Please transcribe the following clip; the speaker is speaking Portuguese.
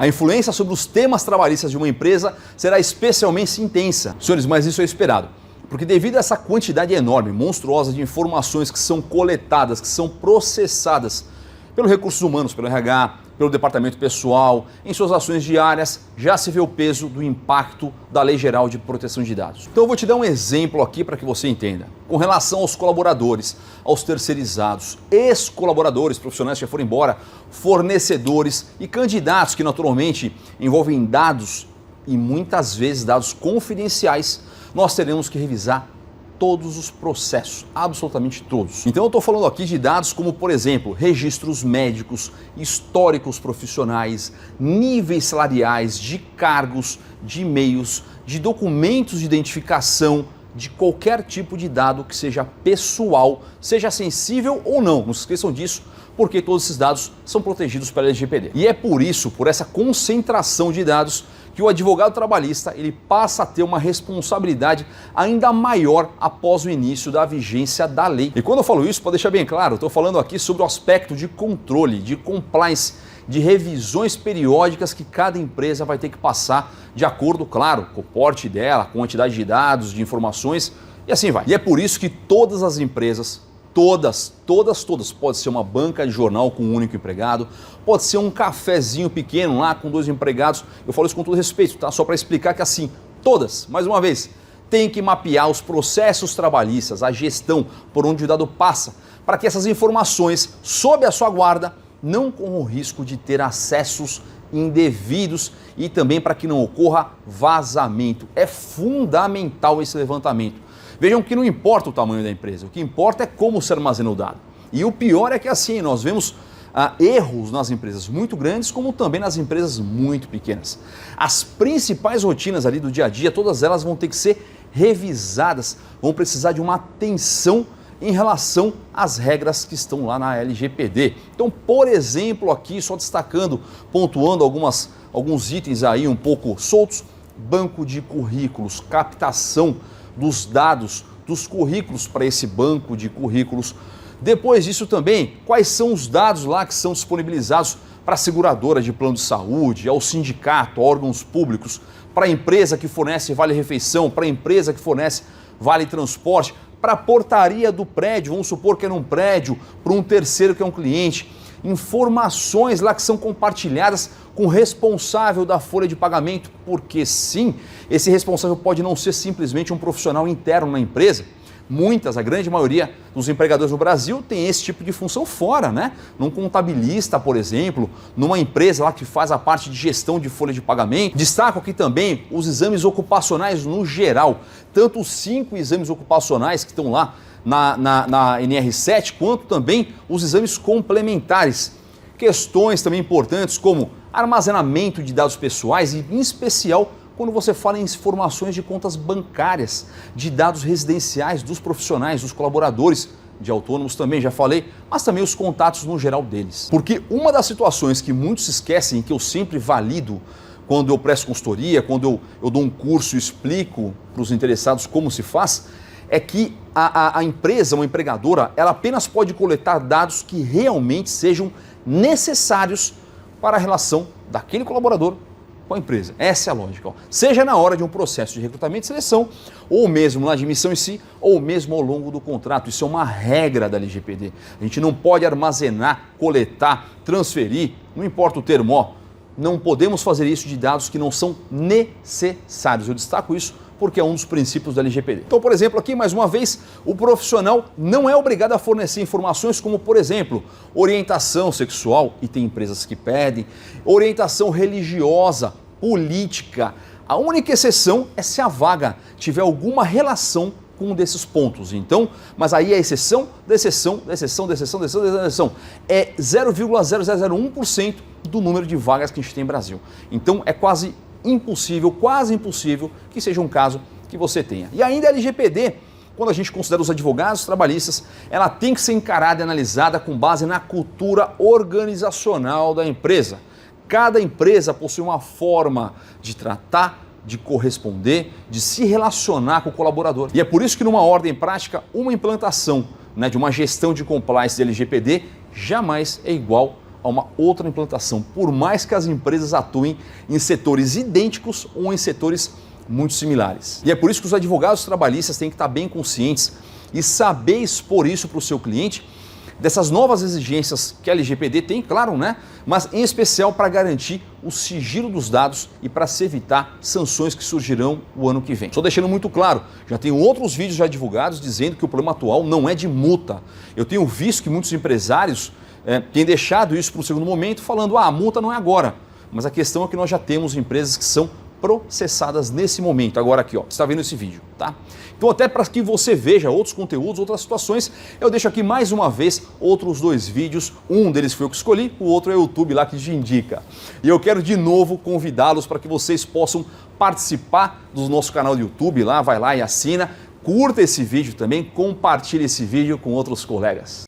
A influência sobre os temas trabalhistas de uma empresa será especialmente intensa. Senhores, mas isso é esperado. Porque devido a essa quantidade enorme, monstruosa de informações que são coletadas, que são processadas pelos recursos humanos, pelo RH, pelo departamento pessoal, em suas ações diárias, já se vê o peso do impacto da Lei Geral de Proteção de Dados. Então eu vou te dar um exemplo aqui para que você entenda. Com relação aos colaboradores, aos terceirizados, ex-colaboradores, profissionais que já foram embora, fornecedores e candidatos que naturalmente envolvem dados e muitas vezes dados confidenciais, nós teremos que revisar todos os processos, absolutamente todos. Então eu estou falando aqui de dados como, por exemplo, registros médicos, históricos profissionais, níveis salariais, de cargos, de e-mails, de documentos de identificação, de qualquer tipo de dado que seja pessoal, seja sensível ou não. Não se esqueçam disso, porque todos esses dados são protegidos pela LGPD. E é por isso, por essa concentração de dados, que o advogado trabalhista ele passa a ter uma responsabilidade ainda maior após o início da vigência da lei. E quando eu falo isso, para deixar bem claro, eu estou falando aqui sobre o aspecto de controle, de compliance, de revisões periódicas que cada empresa vai ter que passar de acordo, claro, com o porte dela, com a quantidade de dados, de informações e assim vai. E é por isso que todas as empresas, todas, pode ser uma banca de jornal com um único empregado, pode ser um cafezinho pequeno lá com 2 empregados, eu falo isso com todo respeito, tá? Só para explicar que assim, todas, mais uma vez, tem que mapear os processos trabalhistas, a gestão por onde o dado passa, para que essas informações, sob a sua guarda, não corram o risco de ter acessos indevidos e também para que não ocorra vazamento. É fundamental esse levantamento. Vejam que não importa o tamanho da empresa, o que importa é como se armazena o dado. E o pior é que assim, nós vemos erros nas empresas muito grandes, como também nas empresas muito pequenas. As principais rotinas ali do dia a dia, todas elas vão ter que ser revisadas, vão precisar de uma atenção em relação às regras que estão lá na LGPD. Então, por exemplo, aqui só destacando, pontuando alguns itens aí um pouco soltos, banco de currículos, captação dos dados, dos currículos para esse banco de currículos. Depois disso também, quais são os dados lá que são disponibilizados para a seguradora de plano de saúde, ao sindicato, a órgãos públicos, para a empresa que fornece vale-refeição, para a empresa que fornece vale-transporte, para a portaria do prédio, vamos supor que é num prédio, para um terceiro que é um cliente. Informações lá que são compartilhadas com o responsável da folha de pagamento, porque sim, esse responsável pode não ser simplesmente um profissional interno na empresa. A grande maioria dos empregadores no Brasil tem esse tipo de função fora, né? Num contabilista, por exemplo, numa empresa lá que faz a parte de gestão de folha de pagamento. Destaco aqui também os exames ocupacionais no geral, tanto os 5 exames ocupacionais que estão lá na NR7, quanto também os exames complementares. Questões também importantes como armazenamento de dados pessoais e, em especial, quando você fala em informações de contas bancárias, de dados residenciais dos profissionais, dos colaboradores, de autônomos também, já falei, mas também os contatos no geral deles. Porque uma das situações que muitos esquecem, que eu sempre valido quando eu presto consultoria, quando eu dou um curso e explico para os interessados como se faz, é que a empresa, uma empregadora, ela apenas pode coletar dados que realmente sejam necessários para a relação daquele colaborador com a empresa. Essa é a lógica. Ó. Seja na hora de um processo de recrutamento e seleção, ou mesmo na admissão em si, ou mesmo ao longo do contrato. Isso é uma regra da LGPD. A gente não pode armazenar, coletar, transferir, não importa o termo, ó, não podemos fazer isso de dados que não são necessários. Eu destaco isso porque é um dos princípios da LGPD. Então, por exemplo, aqui mais uma vez, o profissional não é obrigado a fornecer informações como, por exemplo, orientação sexual, e tem empresas que pedem, orientação religiosa, política. A única exceção é se a vaga tiver alguma relação com um desses pontos. Então, mas aí é exceção da exceção, da exceção, da exceção, da exceção, da exceção. É 0,0001% do número de vagas que a gente tem no Brasil. Então, é quase impossível que seja um caso que você tenha. E ainda a LGPD, quando a gente considera os advogados trabalhistas, ela tem que ser encarada e analisada com base na cultura organizacional da empresa. Cada empresa possui uma forma de tratar, de corresponder, de se relacionar com o colaborador. E é por isso que numa ordem prática, uma implantação de uma gestão de compliance de LGPD jamais é igual a uma outra implantação, por mais que as empresas atuem em setores idênticos ou em setores muito similares. E é por isso que os advogados trabalhistas têm que estar bem conscientes e saber expor isso para o seu cliente, dessas novas exigências que a LGPD tem, claro, né? Mas em especial para garantir o sigilo dos dados e para se evitar sanções que surgirão o ano que vem. Só deixando muito claro, já tenho outros vídeos já divulgados dizendo que o problema atual não é de multa. Eu tenho visto que muitos empresários têm deixado isso para o segundo momento, falando, a multa não é agora. Mas a questão é que nós já temos empresas que são processadas nesse momento, agora aqui, ó, você está vendo esse vídeo, tá? Então até para que você veja outros conteúdos, outras situações, eu deixo aqui mais uma vez outros 2 vídeos, um deles foi eu que escolhi, o outro é o YouTube lá que te indica. E eu quero de novo convidá-los para que vocês possam participar do nosso canal do YouTube lá, vai lá e assina, curta esse vídeo também, compartilhe esse vídeo com outros colegas.